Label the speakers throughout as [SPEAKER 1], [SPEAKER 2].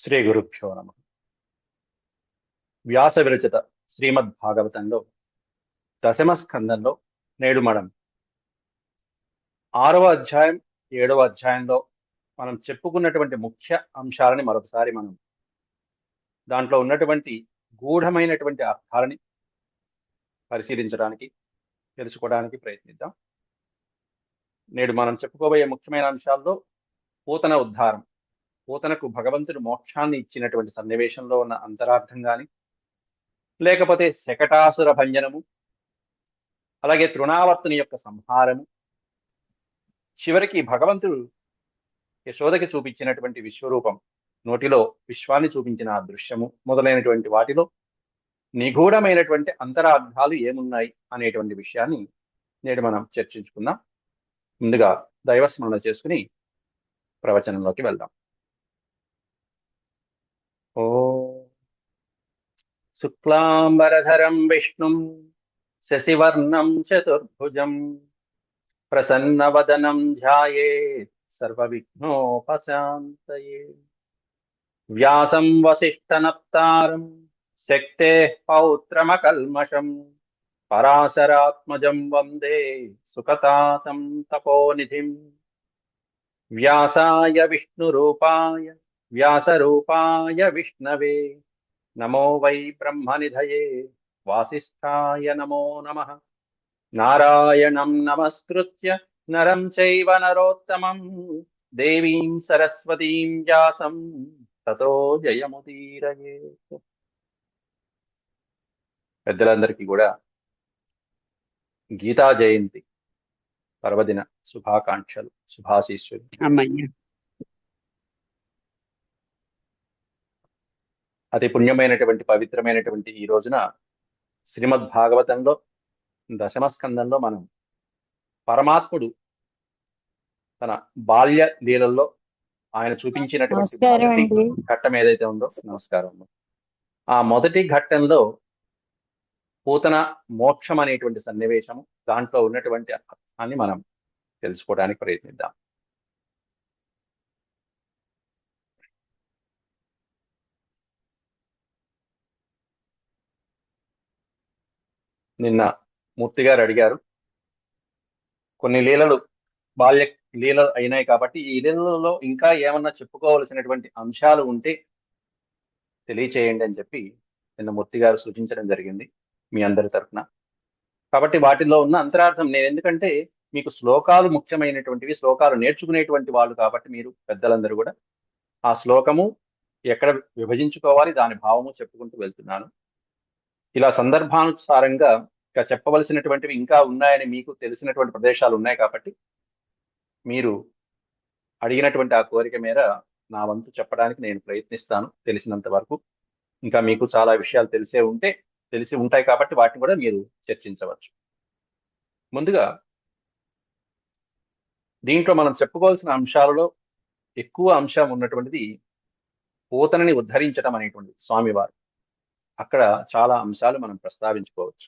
[SPEAKER 1] శ్రీ గురుభ్యో నమ. వ్యాస విరచిత శ్రీమద్భాగవతంలో దశమ స్కందంలో నేడు మనం 6వ అధ్యాయం 7వ అధ్యాయంలో మనం చెప్పుకున్నటువంటి ముఖ్య అంశాలని మరొకసారి మనం దాంట్లో ఉన్నటువంటి గూఢమైనటువంటి అర్థాలని పరిశీలించడానికి తెలుసుకోవడానికి ప్రయత్నిద్దాం. నేడు మనం చెప్పుకోబోయే ముఖ్యమైన అంశాల్లో పూతన ఉద్ధారం, పూతనకు భగవంతుడు మోక్షాన్ని ఇచ్చినటువంటి సన్నివేశంలో ఉన్న అంతరార్థం గాని, లేకపోతే శకటాసుర భంజనము, అలాగే తృణావర్తుని యొక్క సంహారము, చివరికి భగవంతుడు యశోదకి చూపించినటువంటి విశ్వరూపం, నోటిలో విశ్వాన్ని చూపించిన ఆ దృశ్యము మొదలైనటువంటి వాటిలో నిగూఢమైనటువంటి అంతరార్థాలు ఏమున్నాయి అనేటువంటి విషయాన్ని నేడు మనం చర్చించుకుందాం. ముందుగా దైవస్మరణ చేసుకుని ప్రవచనంలోకి వెళ్దాం. ఓ శుక్లాంబరధరం విష్ణుం శశివర్ణం చతుర్భుజం ప్రసన్నవదనం ధ్యాయేత్ సర్వవిఘ్నోపశాంతయే. వ్యాసం వసిష్ఠనప్తారం శక్తే పౌత్రమకల్మషం పరాశరాత్మజం వందే సుఖతాతం తపోనిధిం. వ్యాసాయ విష్ణురూపాయ వ్యాసరూపాయ విష్ణవే నమో వై బ్రహ్మనిధయే వాసిష్ఠాయ నమో నమః. నారాయణం నమస్కృత్య నరం చైవ నరోత్తమం దేవీం సరస్వతీం వ్యాసం తతో జయముదీరయేత్. పెద్దలందరికీ కూడా గీతా జయంతి పర్వదిన శుభాకాంక్షలు, శుభాశీస్సులు.
[SPEAKER 2] అమ్మయ్య.
[SPEAKER 1] అతి పుణ్యమైనటువంటి పవిత్రమైనటువంటి ఈ రోజున శ్రీమద్ భాగవతంలో దశమ స్కందంలో మనం పరమాత్ముడు తన బాల్య లీలల్లో ఆయన చూపించినటువంటి
[SPEAKER 2] నమస్కారం
[SPEAKER 1] మొదటి
[SPEAKER 2] అండి.
[SPEAKER 1] ఘట్టం ఏదైతే ఉందో, నమస్కారం, ఆ మొదటి ఘట్టంలో పూతన మోక్షం అనేటువంటి సన్నివేశము, దాంట్లో ఉన్నటువంటి అర్థాన్ని మనం తెలుసుకోవడానికి ప్రయత్నిద్దాం. నిన్న మూర్తి గారు అడిగారు, కొన్ని లీలలు బాల్య లీలలు అయినాయి కాబట్టి ఈ లీలలలో ఇంకా ఏమన్నా చెప్పుకోవలసినటువంటి అంశాలు ఉంటే తెలియచేయండి అని చెప్పి నిన్న మూర్తి గారు సూచించడం జరిగింది మీ అందరి తరఫున. కాబట్టి వాటిలో ఉన్న అంతరార్థం, నేను ఎందుకంటే మీకు శ్లోకాలు ముఖ్యమైనటువంటివి, శ్లోకాలు నేర్చుకునేటువంటి వాళ్ళు కాబట్టి మీరు పెద్దలందరూ కూడా ఆ శ్లోకము ఎక్కడ విభజించుకోవాలి దాని భావము చెప్పుకుంటూ వెళ్తున్నాను. ఇలా సందర్భానుసారంగా ఇంకా చెప్పవలసినటువంటివి ఇంకా ఉన్నాయని మీకు తెలిసినటువంటి ప్రదేశాలు ఉన్నాయి కాబట్టి మీరు అడిగినటువంటి ఆ కోరిక మేర నా వంతు చెప్పడానికి నేను ప్రయత్నిస్తాను తెలిసినంత వరకు. ఇంకా మీకు చాలా విషయాలు తెలిసి ఉంటాయి కాబట్టి వాటిని కూడా మీరు చర్చించవచ్చు. ముందుగా దీంట్లో మనం చెప్పుకోవాల్సిన అంశాలలో ఎక్కువ అంశం ఉన్నటువంటిది పూతనని ఉద్ధరించడం అనేటువంటిది స్వామివారు. అక్కడ చాలా అంశాలు మనం ప్రస్తావించుకోవచ్చు.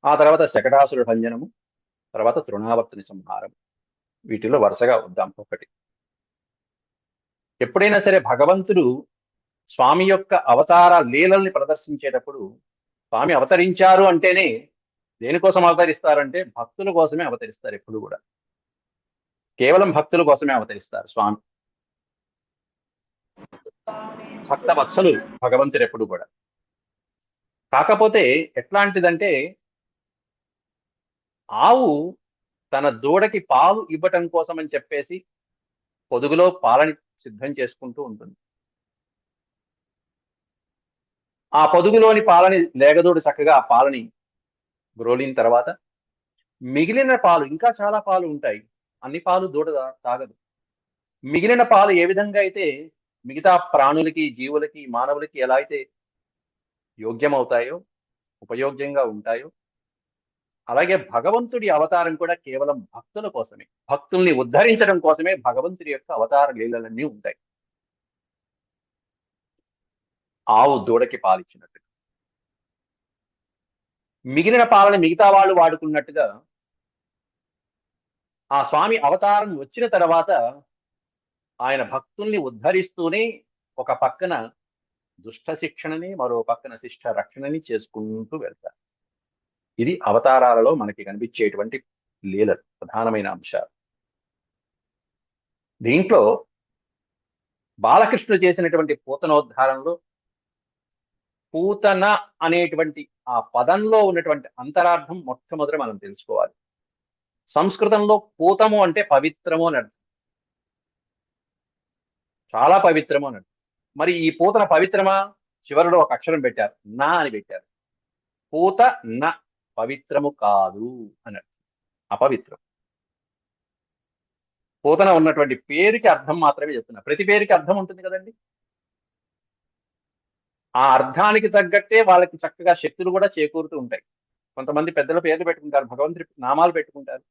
[SPEAKER 1] ఆ తర్వాత శకటాసుర భంజనము, తర్వాత తృణావర్తుని సంహారం. వీటిలో వరుసగా వద్దాం ఒకటి. ఎప్పుడైనా సరే భగవంతుడు స్వామి యొక్క అవతార లీలల్ని ప్రదర్శించేటప్పుడు, స్వామి అవతరించారు అంటేనే దేనికోసం అవతరిస్తారంటే భక్తుల కోసమే అవతరిస్తారు. ఎప్పుడు కూడా కేవలం భక్తుల కోసమే అవతరిస్తారు స్వామి. భక్త వత్సలు భగవంతుడు ఎప్పుడు కూడా. కాకపోతే ఎట్లాంటిదంటే, ఆవు తన దూడకి పాలు ఇవ్వటం కోసం అని చెప్పేసి పొదుగులో పాలని సిద్ధం చేసుకుంటూ ఉంటుంది. ఆ పొదుగులోని పాలని లేగదూడు చక్కగా ఆ పాలని గ్రోలిన తర్వాత మిగిలిన పాలు, ఇంకా చాలా పాలు ఉంటాయి, అన్ని పాలు దూడ తాగదు. మిగిలిన పాలు ఏ విధంగా అయితే మిగతా ప్రాణులకి, జీవులకి, మానవులకి ఎలా అయితే యోగ్యమవుతాయో, ఉపయోగ్యంగా ఉంటాయో, అలాగే భగవంతుడి అవతారం కూడా కేవలం భక్తుల కోసమే, భక్తుల్ని ఉద్ధరించడం కోసమే భగవంతుడి యొక్క అవతార లీలలన్నీ ఉంటాయి. ఆవు దూడకి పాలిచ్చినట్టు, మిగిలిన పాలని మిగతా వాళ్ళు వాడుకున్నట్టుగా ఆ స్వామి అవతారం వచ్చిన తర్వాత ఆయన భక్తుల్ని ఉద్ధరిస్తూనే ఒక పక్కన దుష్ట శిక్షణని, మరో పక్కన శిష్ట రక్షణని చేసుకుంటూ వెళ్తారు. ఇది అవతారాలలో మనకి కనిపించేటువంటి లీలలు, ప్రధానమైన అంశాలు. దీంట్లో బాలకృష్ణుడు చేసినటువంటి పూతనోద్ధారంలో పూతన అనేటువంటి ఆ పదంలో ఉన్నటువంటి అంతరార్థం మొట్టమొదట మనం తెలుసుకోవాలి. సంస్కృతంలో పూతము అంటే పవిత్రము అని అర్థం, చాలా పవిత్రము అని అర్థం. మరి ఈ పూతన పవిత్రమా? చివరిలో ఒక అక్షరం పెట్టారు, నా అని పెట్టారు. పూత న పవిత్రము కాదు అని అర్థం, అపవిత్రం. పూతన ఉన్నటువంటి పేరుకి అర్థం మాత్రమే చెప్తున్నా. ప్రతి పేరుకి అర్థం ఉంటుంది కదండి. ఆ అర్థానికి తగ్గట్టే వాళ్ళకి చక్కగా శక్తులు కూడా చేకూరుతూ ఉంటాయి. కొంతమంది పెద్దల పేర్లు పెట్టుకుంటారు, భగవంతుడి నామాలు పెట్టుకుంటారు,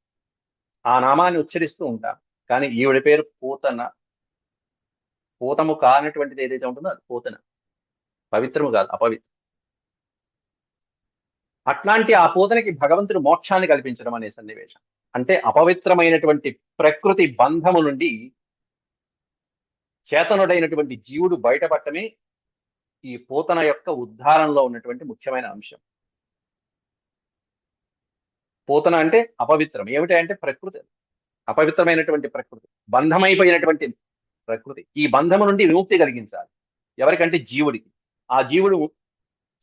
[SPEAKER 1] ఆ నామాన్ని ఉచ్చరిస్తూ ఉంటారు. కానీ ఈవిడ పేరు పూతన. పూతము కానటువంటిది ఏదైతే ఉంటుందో అది పూతన, పవిత్రము కాదు, అపవిత్రం. అట్లాంటి ఆ పూతనకి భగవంతుడు మోక్షాన్ని కల్పించడం అనే సన్నివేశం. అంటే అపవిత్రమైనటువంటి ప్రకృతి బంధము నుండి చేతనుడైనటువంటి జీవుడు బయటపడటమే ఈ పూతన యొక్క ఉద్ధారంలో ఉన్నటువంటి ముఖ్యమైన అంశం. పూతన అంటే అపవిత్రం. ఏమిటి అంటే ప్రకృతి, అపవిత్రమైనటువంటి ప్రకృతి, బంధమైపోయినటువంటి ప్రకృతి. ఈ బంధము నుండి విముక్తి కలిగించాలి. ఎవరికంటే జీవుడికి. ఆ జీవుడు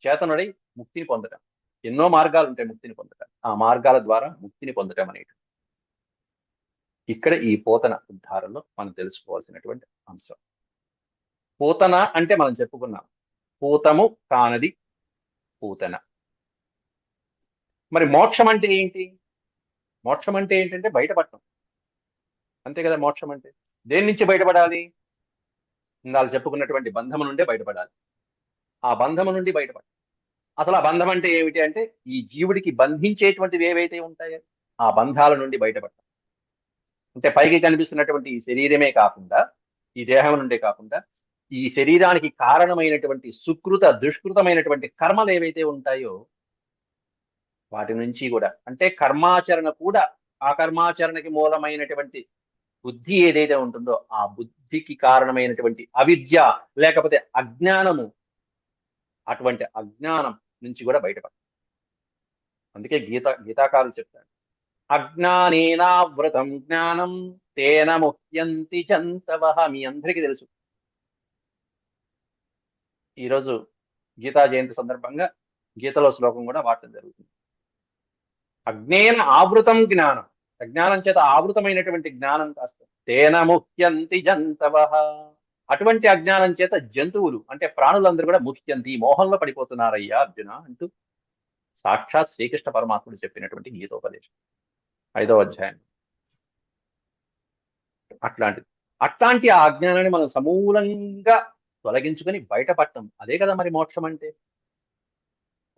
[SPEAKER 1] చేతనుడై ముక్తిని పొందటం. ఎన్నో మార్గాలు ఉంటాయి ముక్తిని పొందటం. ఆ మార్గాల ద్వారా ముక్తిని పొందటం అనేది ఇక్కడ ఈ పూతన ఉద్ధారంలో మనం తెలుసుకోవాల్సినటువంటి అంశం. పూతన అంటే మనం చెప్పుకున్నాం, పూతము కానది పూతన. మరి మోక్షం అంటే ఏంటి? మోక్షం అంటే ఏంటంటే బయటపడటం, అంతే కదా. మోక్షం అంటే దేని నుంచి బయటపడాలి? ఇందాక చెప్పుకున్నటువంటి బంధము నుండే బయటపడాలి. ఆ బంధము నుండి బయటపడాలి. అసలు ఆ బంధం అంటే ఏమిటి అంటే ఈ జీవుడికి బంధించేటువంటివి ఏవైతే ఉంటాయో ఆ బంధాల నుండి బయటపడటం. అంటే పైకి కనిపిస్తున్నటువంటి ఈ శరీరమే కాకుండా, ఈ దేహం నుండే కాకుండా, ఈ శరీరానికి కారణమైనటువంటి సుకృత దుష్కృతమైనటువంటి కర్మలు ఏవైతే ఉంటాయో వాటి నుంచి కూడా, అంటే కర్మాచరణ కూడా, ఆ కర్మాచరణకి మూలమైనటువంటి బుద్ధి ఏదైతే ఉంటుందో ఆ బుద్ధికి కారణమైనటువంటి అవిద్య లేకపోతే అజ్ఞానము, అటువంటి అజ్ఞానం నుంచి కూడా బయటపడాలి. అందుకే గీతాకారులు చెప్తారు, అజ్ఞానేనావృతం జ్ఞానం తేన ముహ్యంతి జంతవః. మీ అందరికీ తెలుసు, ఈరోజు గీతా జయంతి సందర్భంగా గీతలో శ్లోకం కూడా వాడటం జరుగుతుంది. అజ్ఞేన ఆవృతం జ్ఞానం, అజ్ఞానం చేత ఆవృతమైనటువంటి జ్ఞానం కాస్త తేన ముహ్యంతి జంతవః. అటువంటి అజ్ఞానం చేత జంతువులు అంటే ప్రాణులందరూ కూడా ముహ్యంతి, మోహంలో పడిపోతున్నారయ్యా అర్జున అంటూ సాక్షాత్ శ్రీకృష్ణ పరమాత్ముడు చెప్పినటువంటి గీతోపదేశం 5వ అధ్యాయం. అట్లాంటి ఆ అజ్ఞానాన్ని మనం సమూలంగా తొలగించుకొని బయటపడటం, అదే కదా మరి మోక్షం అంటే.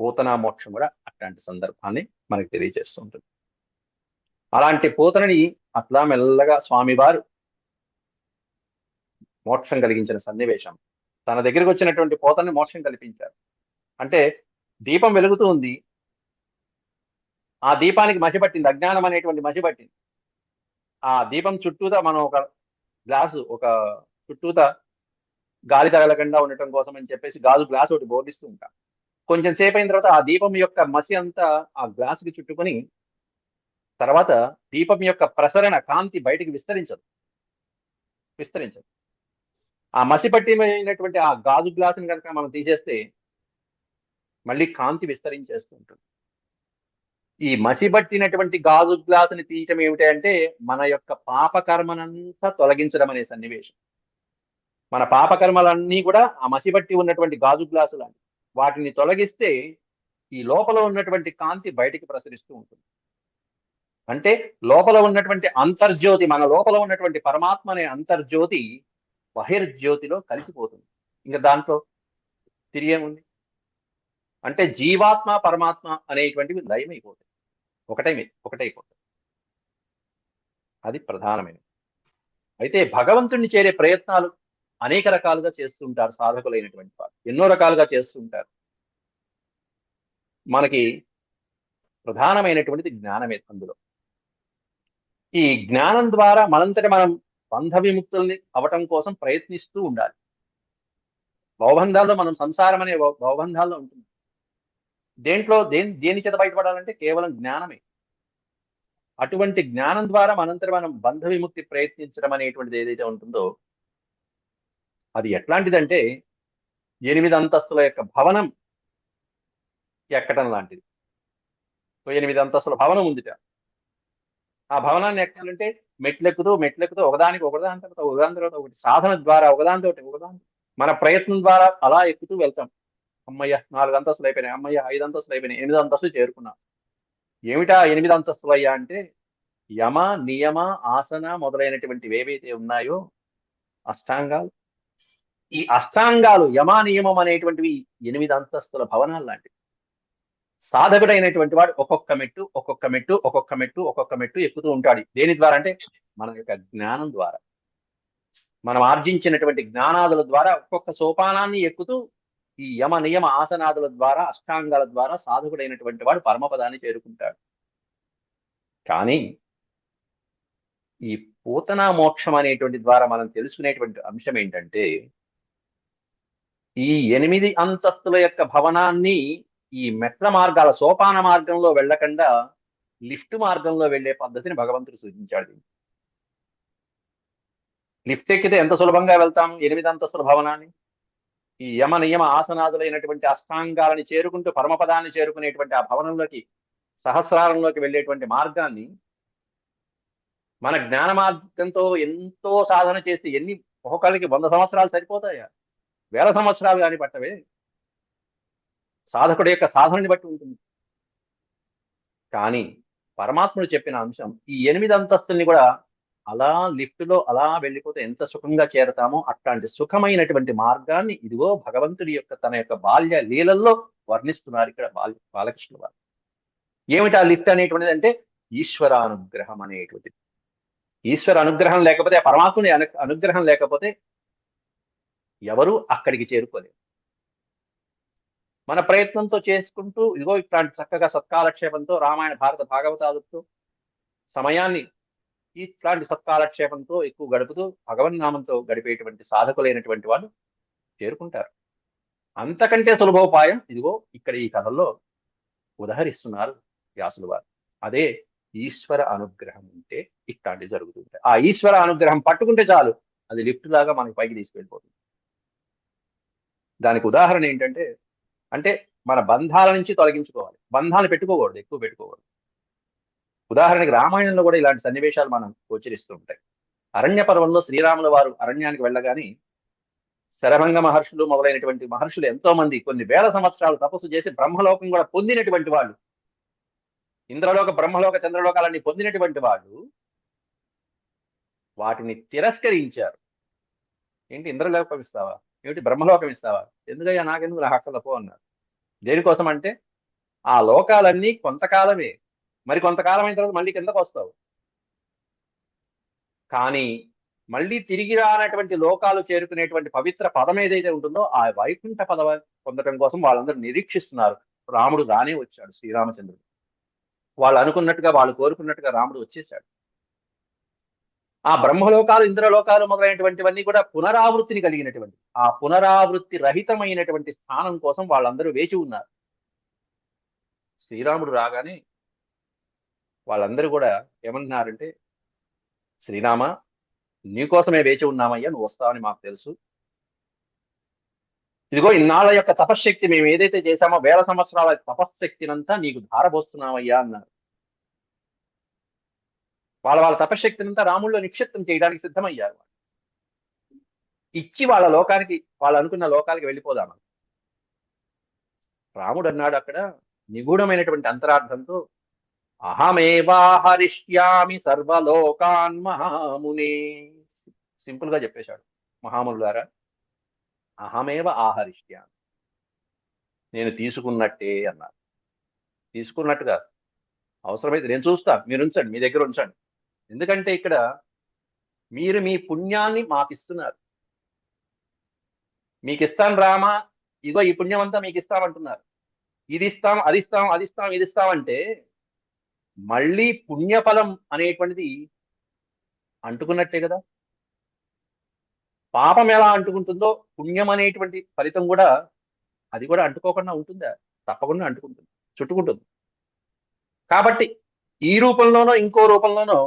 [SPEAKER 1] పూతన మోక్షం కూడా అట్లాంటి సందర్భాన్ని మనకి తెలియజేస్తూ ఉంటుంది. అలాంటి పూతనని అట్లా మెల్లగా స్వామివారు మోక్షం కలిగించిన సన్నివేశం. తన దగ్గరికి వచ్చినటువంటి పూతని మోక్షం కల్పించారు. అంటే దీపం వెలుగుతూ ఉంది, ఆ దీపానికి మసి పట్టింది, అజ్ఞానం అనేటువంటి మసి పట్టింది. ఆ దీపం చుట్టూతా మనం ఒక గ్లాసు, ఒక చుట్టూతా గాలి తగలకుండా ఉండటం కోసం అని చెప్పేసి గాజు గ్లాస్ ఒకటి బోధిస్తూ ఉంటాం. కొంచెం సేపు అయిన తర్వాత ఆ దీపం యొక్క మసి అంతా ఆ గ్లాసుకి చుట్టుకొని తర్వాత దీపం యొక్క ప్రసరణ కాంతి బయటికి విస్తరించదు. ఆ మసి పట్టినటువంటి ఆ గాజు గ్లాసుని కనుక మనం తీసేస్తే మళ్ళీ కాంతి విస్తరించేస్తూ ఉంటుంది. ఈ మసి పట్టినటువంటి గాజు గ్లాసుని తీయటం ఏమిటి అంటే మన యొక్క పాపకర్మనంతా తొలగించడం అనే సన్నివేశం. మన పాపకర్మలన్నీ కూడా ఆ మసిబట్టి ఉన్నటువంటి గాజు గ్లాసు లాంటి వాటిని తొలగిస్తే ఈ లోపల ఉన్నటువంటి కాంతి బయటికి ప్రసరిస్తూ ఉంటుంది. అంటే లోపల ఉన్నటువంటి అంతర్జ్యోతి, మన లోపల ఉన్నటువంటి పరమాత్మ అనే అంతర్జ్యోతి బహిర్జ్యోతిలో కలిసిపోతుంది. ఇంకా దాంట్లో తిరిగేముంది అంటే జీవాత్మ పరమాత్మ అనేటువంటివి లయమైపోతాయి, ఒకటైపోతాయి. అది ప్రధానమైనది. అయితే భగవంతుడిని చేరే ప్రయత్నాలు అనేక రకాలుగా చేస్తుంటారు సాధకులైనటువంటి వారు, ఎన్నో రకాలుగా చేస్తుంటారు. మనకి ప్రధానమైనటువంటిది జ్ఞానమే. అందులో ఈ జ్ఞానం ద్వారా మనంతట మనం బంధ విముక్తుల్ని అవటం కోసం ప్రయత్నిస్తూ ఉండాలి. భవబంధాల్లో మనం సంసారం అనే భవబంధాల్లో ఉంటుంది. దేంట్లో దేని చేత బయటపడాలంటే కేవలం జ్ఞానమే. అటువంటి జ్ఞానం ద్వారా మనంతట మనం బంధ విముక్తి ప్రయత్నించడం అనేటువంటిది ఏదైతే ఉంటుందో అది ఎట్లాంటిదంటే 8 అంతస్తుల యొక్క భవనం ఎక్కడం లాంటిది. 8 అంతస్తుల భవనం ఉందిట. ఆ భవనాన్ని ఎక్కాలంటే మెట్లెక్కుతూ ఒకదాని తర్వాత ఒకటి సాధన ద్వారా ఒకదాని మన ప్రయత్నం ద్వారా అలా ఎక్కుతూ వెళ్తాం. అమ్మయ్య 4 అంతస్తులు అయిపోయినాయి, అమ్మయ్య 5 అంతస్తులు అయిపోయినాయి, 8 అంతస్తులు చేరుకున్నాం. ఏమిటా 8 అంతస్తులు అయ్యా అంటే యమ నియమ ఆసన మొదలైనటువంటివి ఏవైతే ఉన్నాయో అష్టాంగాలు, ఈ అష్టాంగాలు యమ నియమం అనేటువంటివి 8 అంతస్తుల భవనాలు లాంటివి. సాధకుడైనటువంటి వాడు ఒక్కొక్క మెట్టు ఎక్కుతూ ఉంటాడు. దేని ద్వారా అంటే మన యొక్క జ్ఞానం ద్వారా, మనం ఆర్జించినటువంటి జ్ఞానాదుల ద్వారా ఒక్కొక్క సోపానాన్ని ఎక్కుతూ ఈ యమ నియమ ఆసనాదుల ద్వారా అష్టాంగాల ద్వారా సాధకుడైనటువంటి వాడు పరమపదాన్ని చేరుకుంటాడు. కానీ ఈ పూతనా మోక్షం అనేటువంటి ద్వారా మనం తెలుసుకునేటువంటి అంశం ఏంటంటే ఈ 8 అంతస్తుల యొక్క భవనాన్ని ఈ మెట్ల మార్గాల సోపాన మార్గంలో వెళ్ళకుండా లిఫ్ట్ మార్గంలో వెళ్లే పద్ధతిని భగవంతుడు సూచించాడు. లిఫ్ట్ ఎక్కితే ఎంత సులభంగా వెళ్తాం 8 అంతస్తుల భవనాన్ని. ఈ యమ నియమ ఆసనాదులైనటువంటి అష్టాంగాలని చేరుకుంటూ పరమపదాన్ని చేరుకునేటువంటి ఆ భవనంలోకి సహస్రారంలోకి వెళ్ళేటువంటి మార్గాన్ని మన జ్ఞాన మార్గంతో ఎంతో సాధన చేస్తే ఒక్కొక్కరికి 100 సంవత్సరాలు సరిపోతాయా? 1000 సంవత్సరాలు కానీ పట్టవే. సాధకుడి యొక్క సాధనని బట్టి ఉంటుంది. కానీ పరమాత్ముడు చెప్పిన అంశం ఈ 8 అంతస్తుల్ని కూడా అలా లిఫ్ట్లో అలా వెళ్ళిపోతే ఎంత సుఖంగా చేరతామో అట్లాంటి సుఖమైనటువంటి మార్గాన్ని ఇదిగో భగవంతుడి యొక్క తన యొక్క బాల్య లీలల్లో వర్ణిస్తున్నారు ఇక్కడ బాలకృష్ణ వారు. ఏమిటి ఆ లిఫ్ట్ అనేటువంటిది అంటే ఈశ్వరానుగ్రహం అనేటువంటిది. ఈశ్వర అనుగ్రహం లేకపోతే పరమాత్ముని అనుగ్రహం లేకపోతే ఎవరు అక్కడికి చేరుకోలేరు. మన ప్రయత్నంతో చేసుకుంటూ ఇదిగో ఇట్లాంటి చక్కగా సత్కాలక్షేపంతో రామాయణ భారత భాగవతాలతో సమయాన్ని ఇట్లాంటి సత్కాలక్షేపంతో ఎక్కువ గడుపుతూ భగవన్నామంతో గడిపేటువంటి సాధకులైనటువంటి వాళ్ళు చేరుకుంటారు. అంతకంటే సులభోపాయం ఇదిగో ఇక్కడ ఈ కథల్లో ఉదహరిస్తున్నారు వ్యాసులు వారు. అదే ఈశ్వర అనుగ్రహం ఉంటే ఇట్లాంటివి జరుగుతుంటాయి. ఆ ఈశ్వర అనుగ్రహం పట్టుకుంటే చాలు, అది లిఫ్ట్ లాగా మనకి పైకి తీసుకెళ్ళిపోతుంది. దానికి ఉదాహరణ ఏంటంటే అంటే మన బంధాల నుంచి తొలగించుకోవాలి, బంధాలు పెట్టుకోకూడదు, ఎక్కువ పెట్టుకోకూడదు. ఉదాహరణకి రామాయణంలో కూడా ఇలాంటి సన్నివేశాలు మనం గోచరిస్తూ ఉంటాయి. అరణ్య పర్వంలో శ్రీరాముల వారు అరణ్యానికి వెళ్ళగానే శరభంగ మహర్షులు మొదలైనటువంటి మహర్షులు ఎంతో మంది కొన్ని వేల సంవత్సరాలు తపస్సు చేసి బ్రహ్మలోకం కూడా పొందినటువంటి వాళ్ళు, ఇంద్రలోక బ్రహ్మలోక చంద్రలోకాలన్నీ పొందినటువంటి వాళ్ళు వాటిని తిరస్కరించారు. ఏంటి ఇంద్రలోకం ఇస్తావా, ఏమిటి బ్రహ్మలోకం ఇస్తావా, ఎందుకయ్యా నాకెందుకు, నా హక్కల పో అన్నారు. దేనికోసం అంటే ఆ లోకాలన్నీ కొంతకాలమే, మరి కొంతకాలం అయిన తర్వాత మళ్ళీ కిందకు వస్తావు. కానీ మళ్ళీ తిరిగి రానటువంటి లోకాలు చేరుకునేటువంటి పవిత్ర పదం ఏదైతే ఉంటుందో ఆ వైకుంఠ పదవ పొందడం కోసం వాళ్ళందరూ నిరీక్షిస్తున్నారు. రాముడు రానే వచ్చాడు, శ్రీరామచంద్రుడు. వాళ్ళు అనుకున్నట్టుగా, వాళ్ళు కోరుకున్నట్టుగా రాముడు వచ్చేసాడు. ఆ బ్రహ్మలోకాలు ఇంద్రలోకాలు మొదలైనటువంటివన్నీ కూడా పునరావృత్తిని కలిగినటువంటి, ఆ పునరావృత్తి రహితమైనటువంటి స్థానం కోసం వాళ్ళందరూ వేచి ఉన్నారు. శ్రీరాముడు రాగానే వాళ్ళందరూ కూడా ఏమంటున్నారంటే, శ్రీరామ నీకోసమే వేచి ఉన్నామయ్యా, నువ్వు వస్తావని మాకు తెలుసు. ఇదిగో ఇన్నాళ్ళ యొక్క తపశ్శక్తి మేము ఏదైతే చేశామో 1000 సంవత్సరాల తపశ్శక్తినంతా నీకు ధారపోస్తున్నామయ్యా అన్నారు. వాళ్ళ తపశ్శక్తినంతా రాముల్లో నిక్షిప్తం చేయడానికి సిద్ధమయ్యారు. ఇచ్చి వాళ్ళ లోకానికి, వాళ్ళు అనుకున్న లోకానికి వెళ్ళిపోదామని రాముడు అన్నాడు అక్కడ నిగూఢమైనటువంటి అంతరార్థంతో, అహమేవా హరిష్యామి సర్వలోకాన్ మహామునే. సింపుల్ గా చెప్పేశాడు, మహామునులారా అహమేవ ఆహరిష్యామి, నేను తీసుకున్నట్టే అన్నారు. తీసుకున్నట్టుగా అవసరమైతే నేను చూస్తాను, మీరు ఉంచండి, మీ దగ్గర ఉంచండి. ఎందుకంటే ఇక్కడ మీరు మీ పుణ్యాన్ని మాకు ఇస్తున్నారు. మీకు ఇస్తాను రామా, ఇదిగో ఈ పుణ్యం అంతా మీకు ఇస్తామంటున్నారు. ఇది ఇస్తాం, అది ఇస్తాం, అది ఇస్తాం, ఇది ఇస్తామంటే మళ్ళీ పుణ్యఫలం అనేటువంటిది అంటుకున్నట్టే కదా. పాపం ఎలా అంటుకుంటుందో పుణ్యం అనేటువంటి ఫలితం కూడా అది కూడా అంటుకోకుండా ఉంటుందా? తప్పకుండా అంటుకుంటుంది, చుట్టుకుంటుంది. కాబట్టి ఈ రూపంలోనో ఇంకో రూపంలోనో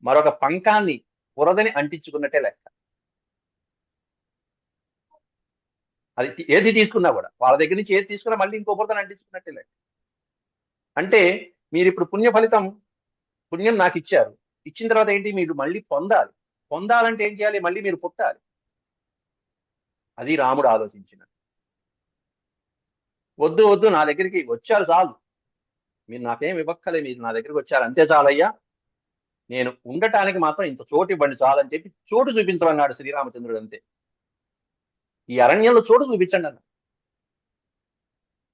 [SPEAKER 1] మరొక పంకాన్ని బురదని అంటించుకున్నట్టే లెక్క. అది ఏది తీసుకున్నా కూడా వాళ్ళ దగ్గర నుంచి ఏది తీసుకున్నా మళ్ళీ ఇంకో బురదని అంటించుకున్నట్టే లెక్క. అంటే మీరు ఇప్పుడు పుణ్య ఫలితం, పుణ్యం నాకు ఇచ్చారు, ఇచ్చిన తర్వాత ఏంటి, మీరు మళ్ళీ పొందాలి. పొందాలంటే ఏం చేయాలి? మళ్ళీ మీరు పుట్టాలి. అది రాముడు ఆలోచించిన. వద్దు వద్దు, నా దగ్గరికి వచ్చారు చాలు, మీరు నాకేం ఇవ్వక్కలే, మీరు నా దగ్గరికి వచ్చారు అంతే చాలయ్యా, నేను ఉండటానికి మాత్రం ఇంత చోటు ఇవ్వండి చాలని చెప్పి చోటు చూపించమన్నాడు శ్రీరామచంద్రుడు. అంతే. ఈ అరణ్యంలో చోటు చూపించండి అన్న.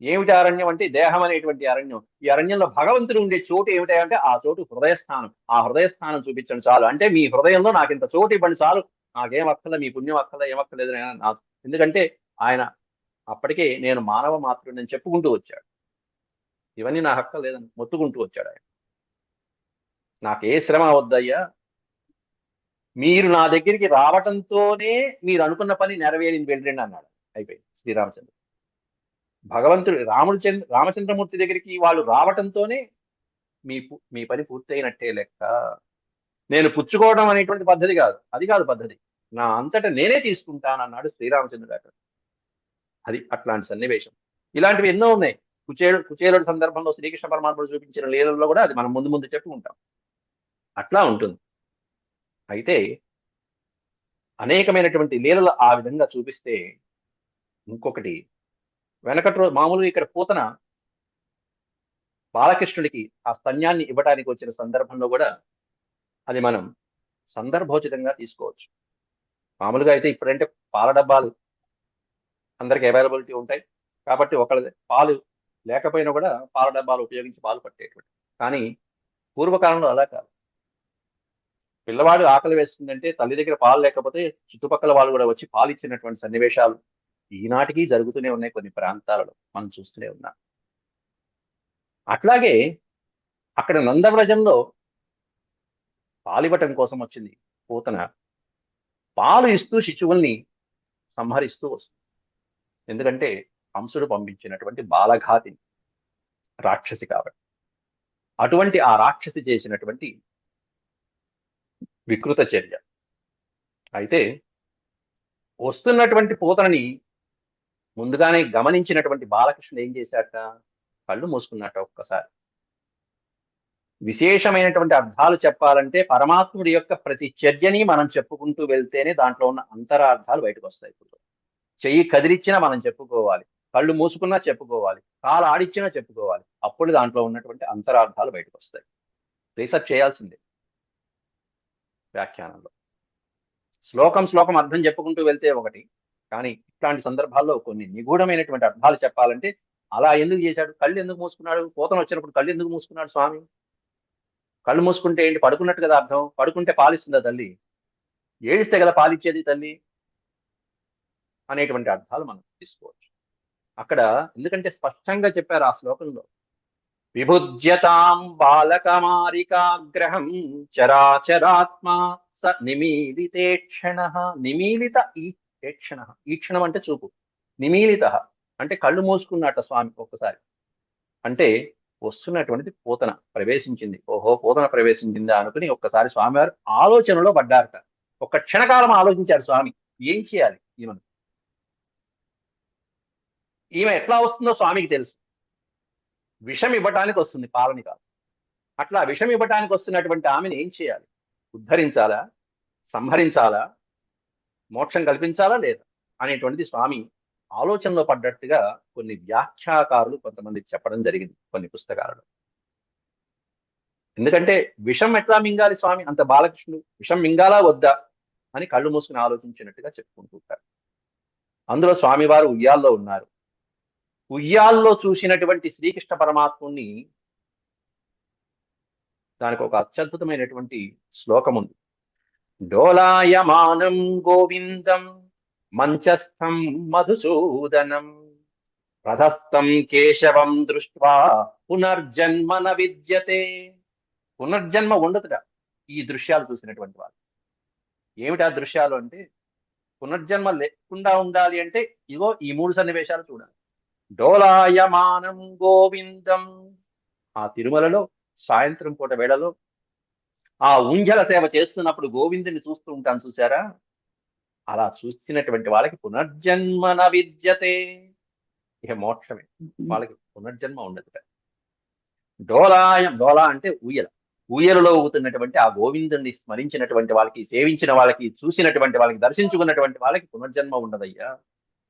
[SPEAKER 1] ఏమిటి అరణ్యం అంటే దేహం అనేటువంటి అరణ్యం. ఈ అరణ్యంలో భగవంతుడు ఉండే చోటు ఏమిటంటే ఆ చోటు హృదయస్థానం. ఆ హృదయస్థానం చూపించండి చాలు. అంటే మీ హృదయంలో నాకు ఇంత చోటు ఇవ్వండి చాలు, నాకేం అక్కర్లే, మీ పుణ్యం అక్కర్లే, ఏమక్కర్లేదు నాకు. ఎందుకంటే ఆయన అప్పటికే నేను మానవ మాత్రుడిని చెప్పుకుంటూ వచ్చాడు. ఇవన్నీ నా హక్కు లేదని మొత్తుకుంటూ వచ్చాడు ఆయన. నాకు ఏ శ్రమ వద్దయ్యా, మీరు నా దగ్గరికి రావటంతోనే మీరు అనుకున్న పని నెరవేరింది, వెళ్ళండి అన్నాడు. అయిపోయింది. శ్రీరామచంద్రుడు భగవంతుడు రామచంద్రమూర్తి దగ్గరికి వాళ్ళు రావటంతోనే మీ పని పూర్తయినట్టే లెక్క. నేను పుచ్చుకోవడం అనేటువంటి పద్ధతి కాదు, అది కాదు పద్ధతి, నా అంతటా నేనే తీసుకుంటానన్నాడు శ్రీరామచంద్రుడు అక్కడ. అది అట్లాంటి సన్నివేశం. ఇలాంటివి ఎన్నో ఉన్నాయి. కుచేలుడి సందర్భంలో శ్రీకృష్ణ పరమాత్ముడు చూపించిన లీలల్లో కూడా అది మనం ముందు ముందు చెప్పుకుంటాం. అట్లా ఉంటుంది. అయితే అనేకమైనటువంటి లీలలు ఆ విధంగా చూపిస్తే, ఇంకొకటి వెనకటి రోజు మామూలుగా ఇక్కడ పూతన బాలకృష్ణుడికి ఆ స్తన్యాన్ని ఇవ్వడానికి వచ్చిన సందర్భంలో కూడా అది మనం సందర్భోచితంగా తీసుకోవచ్చు. మామూలుగా అయితే ఇప్పుడంటే పాల డబ్బాలు అందరికి అవైలబిలిటీ ఉంటాయి కాబట్టి ఒకళ్ళ పాలు లేకపోయినా కూడా పాల డబ్బాలు ఉపయోగించి పాలు పట్టేటువంటి. కానీ పూర్వకాలంలో అలా కాదు. పిల్లవాడు ఆకలి వేస్తుందంటే తల్లి దగ్గర పాలు లేకపోతే చుట్టుపక్కల వాళ్ళు కూడా వచ్చి పాలు ఇచ్చినటువంటి సన్నివేశాలు ఈనాటికి జరుగుతూనే ఉన్నాయి. కొన్ని ప్రాంతాలలో మనం చూస్తూనే ఉన్నాం. అట్లాగే అక్కడ నందవ్రజంలో పాలివ్వటం కోసం వచ్చింది పూతన. పాలు ఇస్తూ శిశువుల్ని సంహరిస్తూ వస్తుంది. ఎందుకంటే కంసుడు పంపించినటువంటి బాలఘాతి రాక్షసి కాబట్టి. అటువంటి ఆ రాక్షసి చేసినటువంటి వికృత చర్య. అయితే వస్తున్నటువంటి పూతనని ముందుగానే గమనించినటువంటి బాలకృష్ణుడు ఏం చేశాట? కళ్ళు మూసుకున్నట్ట ఒక్కసారి. విశేషమైనటువంటి అర్థాలు చెప్పాలంటే పరమాత్ముడి యొక్క ప్రతి చర్యని మనం చెప్పుకుంటూ వెళ్తేనే దాంట్లో ఉన్న అంతరార్థాలు బయటకు వస్తాయి. ఇప్పుడు చెయ్యి కదిలిచ్చినా మనం చెప్పుకోవాలి, కళ్ళు మూసుకున్నా చెప్పుకోవాలి, కాలు ఆడిచ్చినా చెప్పుకోవాలి. అప్పుడు దాంట్లో ఉన్నటువంటి అంతరార్థాలు బయటకు వస్తాయి. రీసెర్చ్ చేయాల్సిందే వ్యాఖ్యానంలో. శ్లోకం అర్థం చెప్పుకుంటూ వెళ్తే ఒకటి, కానీ ఇట్లాంటి సందర్భాల్లో కొన్ని నిగూఢమైనటువంటి అర్థాలు చెప్పాలంటే అలా ఎందుకు చేశాడు? కళ్ళు ఎందుకు మూసుకున్నాడు? పూతన వచ్చినప్పుడు కళ్ళు ఎందుకు మూసుకున్నాడు స్వామి? కళ్ళు మూసుకుంటే ఏంటి? పడుకున్నట్టు కదా అర్థం. పడుకుంటే పాలిస్తుందా తల్లి? ఏడిస్తే కదా పాలిచ్చేది తల్లి అనేటువంటి అర్థాలు మనం తీసుకోవచ్చు అక్కడ. ఎందుకంటే స్పష్టంగా చెప్పారు ఆ శ్లోకంలో, విభుజ్యతాం బాలకమారికాగ్రహం చరాచరాత్మా స నిమీలితేక్షణ. నిమీలిత ఈక్షణ. ఈక్షణం అంటే చూపు, నిమీలిత అంటే కళ్ళు మూసుకున్నట్ట స్వామి ఒక్కసారి. అంటే వస్తున్నటువంటిది పూతన ప్రవేశించింది. ఓహో పూతన ప్రవేశించిందా అనుకుని ఒక్కసారి స్వామివారు ఆలోచనలో పడ్డారట. ఒక్క క్షణకాలం ఆలోచించారు స్వామి, ఏం చేయాలి ఈమెను. ఈమె ఎట్లా వస్తుందో స్వామికి తెలుసు. విషం ఇవ్వటానికి వస్తుంది, పాలని కాదు. అట్లా విషం ఇవ్వటానికి వస్తున్నటువంటి ఆమెను ఏం చేయాలి? ఉద్ధరించాలా, సంహరించాలా, మోక్షం కల్పించాలా లేదా అనేటువంటిది స్వామి ఆలోచనలో పడ్డట్టుగా కొన్ని వ్యాఖ్యాకారులు కొంతమంది చెప్పడం జరిగింది కొన్ని పుస్తకాలలో. ఎందుకంటే విషం ఎట్లా మింగాలి స్వామి? అంత బాలకృష్ణుడు విషం మింగాలా వద్దా అని కళ్ళు మూసుకుని ఆలోచించినట్టుగా చెప్పుకుంటూ ఉంటారు. అందులో స్వామివారు ఉయ్యాల్లో ఉన్నారు. ఉయ్యాల్లో చూసినటువంటి శ్రీకృష్ణ పరమాత్ముని దానికి ఒక అత్యద్భుతమైనటువంటి శ్లోకం ఉంది. డోలాయమానం గోవిందం మంచస్థం మధుసూదనం రథస్థం కేశవం దృష్ట్వా పునర్జన్మ న విద్యతే. పునర్జన్మ ఉండదుగా ఈ దృశ్యాలు చూసినటువంటి వాళ్ళు. ఏమిటా దృశ్యాలు అంటే పునర్జన్మ లేకుండా ఉండాలి అంటే ఇగో ఈ 3 సన్నివేశాలు చూడాలి. డోలాయమానం గోవిందం, ఆ తిరుమలలో సాయంత్రం పూట వేళలో ఆ ఉంజల సేవ చేస్తున్నప్పుడు గోవిందుని చూస్తూ ఉంటాను చూసారా, అలా చూసినటువంటి వాళ్ళకి పునర్జన్మ న విద్యతే, ఇక మోక్షమే, వాళ్ళకి పునర్జన్మ ఉండదు. డోలా అంటే ఊయల, ఊయలలో ఊగుతున్నటువంటి ఆ గోవిందుని స్మరించినటువంటి వాళ్ళకి, సేవించిన వాళ్ళకి, చూసినటువంటి వాళ్ళకి, దర్శించుకున్నటువంటి వాళ్ళకి పునర్జన్మ ఉండదయ్యా.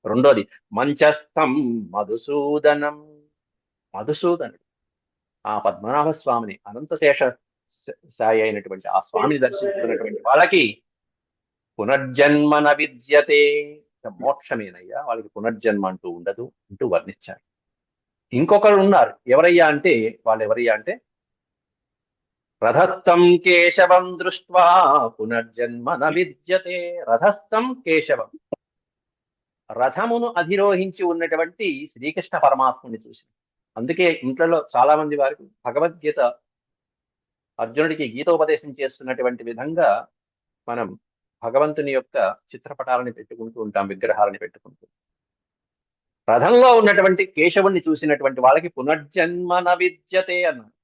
[SPEAKER 1] రెండోది మంచస్థం మధుసూదనం, మధుసూదనుడు ఆ పద్మనాభ స్వామిని, అనంతశేష సాయి అయినటువంటి ఆ స్వామిని దర్శించుకున్నటువంటి వాళ్ళకి పునర్జన్మ న విద్యతే, మోక్షమేనయ్యా, వాళ్ళకి పునర్జన్మ అంటూ ఉండదు అంటూ వర్ణించారు. ఇంకొకరు ఉన్నారు, ఎవరయ్యా అంటే, వాళ్ళు ఎవరయ్యా అంటే రథస్థం కేశవం దృష్ట్వా పునర్జన్మ న విద్యతే. రథస్థం కేశవం, రథమును అధిరోహించి ఉన్నటువంటి శ్రీకృష్ణ పరమాత్ముని చూసి, అందుకే ఇంట్లో చాలా మంది వారికి భగవద్గీత అర్జునుడికి గీతోపదేశం చేస్తున్నటువంటి విధంగా మనం భగవంతుని యొక్క చిత్రపటాలని పెట్టుకుంటూ ఉంటాం, విగ్రహాలని పెట్టుకుంటూ. రథంలో ఉన్నటువంటి కేశవుణ్ణి చూసినటువంటి వాళ్ళకి పునర్జన్మ న విద్యతే అన్నాడు.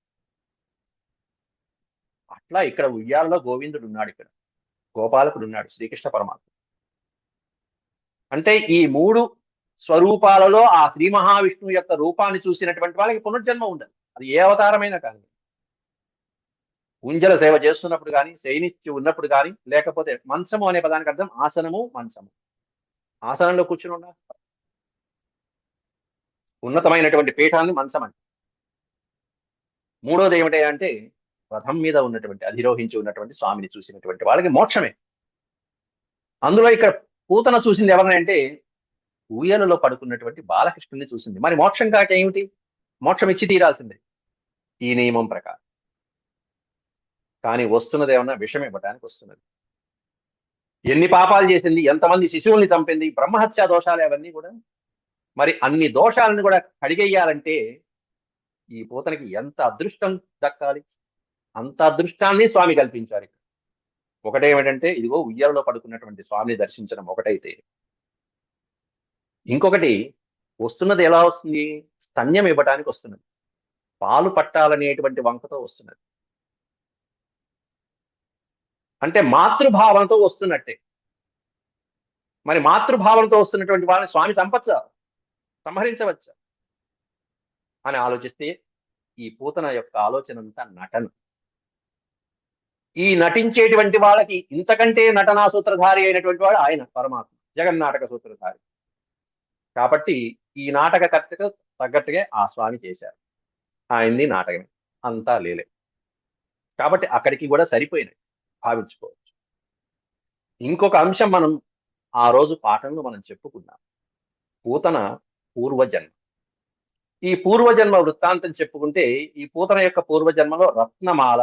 [SPEAKER 1] అట్లా ఇక్కడ ఉయ్యాలలో గోవిందుడు ఉన్నాడు, ఇక్కడ గోపాలకుడు ఉన్నాడు, శ్రీకృష్ణ పరమాత్మ. అంటే ఈ 3 స్వరూపాలలో ఆ శ్రీ మహావిష్ణువు యొక్క రూపాన్ని చూసినటువంటి వాళ్ళకి పునర్జన్మ ఉండదు, అది ఏ అవతారమైనా కానీ. ఉంజల సేవ చేస్తున్నప్పుడు కానీ, శయనిచ్చి ఉన్నప్పుడు కానీ, లేకపోతే మంచము అనే పదానికి అర్థం ఆసనము, మంచము. ఆసనంలో కూర్చుని ఉన్న ఉన్నతమైనటువంటి పీఠాన్ని మంచం అంటే. మూడోది ఏమిటి అంటే రథం మీద ఉన్నటువంటి, అధిరోహించి ఉన్నటువంటి స్వామిని చూసినటువంటి వాళ్ళకి మోక్షమే. అందులో ఇక్కడ పూతన చూసింది ఎవరినంటే ఊయలలో పడుకున్నటువంటి బాలకృష్ణుని చూసింది. మరి మోక్షం కాక ఏమిటి, మోక్షం ఇచ్చి తీరాల్సిందే ఈ నియమం ప్రకారం. కానీ వస్తున్నది ఏమన్నా విషం ఇవ్వటానికి వస్తున్నది. ఎన్ని పాపాలు చేసింది, ఎంతమంది శిశువుల్ని చంపింది, బ్రహ్మహత్యా దోషాలు అవన్నీ కూడా. మరి అన్ని దోషాలను కూడా కడిగేయాలంటే ఈ పూతనకి ఎంత అదృష్టం దక్కాలి, అంత అదృష్టాన్ని స్వామి కల్పించారు. ఒకటేమిటంటే ఇదిగో ఉయ్యాలలో పడుకున్నటువంటి స్వామిని దర్శించడం ఒకటైతే, ఇంకొకటి వస్తున్నది ఎలా వస్తుంది, స్తన్యం ఇవ్వటానికి వస్తున్నది, పాలు పట్టాలనేటువంటి వంకతో వస్తున్నది. అంటే మాతృభావంతో వస్తున్నట్టే. మరి మాతృభావంతో వస్తున్నటువంటి వాళ్ళని స్వామి సంపచ్చా, సంహరించవచ్చా అని ఆలోచిస్తే ఈ పూతన యొక్క ఆలోచన అంతా నటన. ఈ నటించేటువంటి వాళ్ళకి ఇంతకంటే నటనా సూత్రధారి అయినటువంటి వాడు ఆయన పరమాత్మ, జగన్నాటక సూత్రధారి. కాబట్టి ఈ నాటకకర్తకు తగ్గట్టుగా ఆ స్వామి చేశారు, ఆయన్ని నాటకమే, అంతా లేలే. కాబట్టి అక్కడికి కూడా సరిపోయినాయి భావించుకోవచ్చు. ఇంకొక అంశం మనం ఆ రోజు పాఠంలో మనం చెప్పుకున్నాం, పూతన పూర్వజన్మ. ఈ పూర్వజన్మ వృత్తాంతం చెప్పుకుంటే ఈ పూతన యొక్క పూర్వజన్మలో రత్నమాల,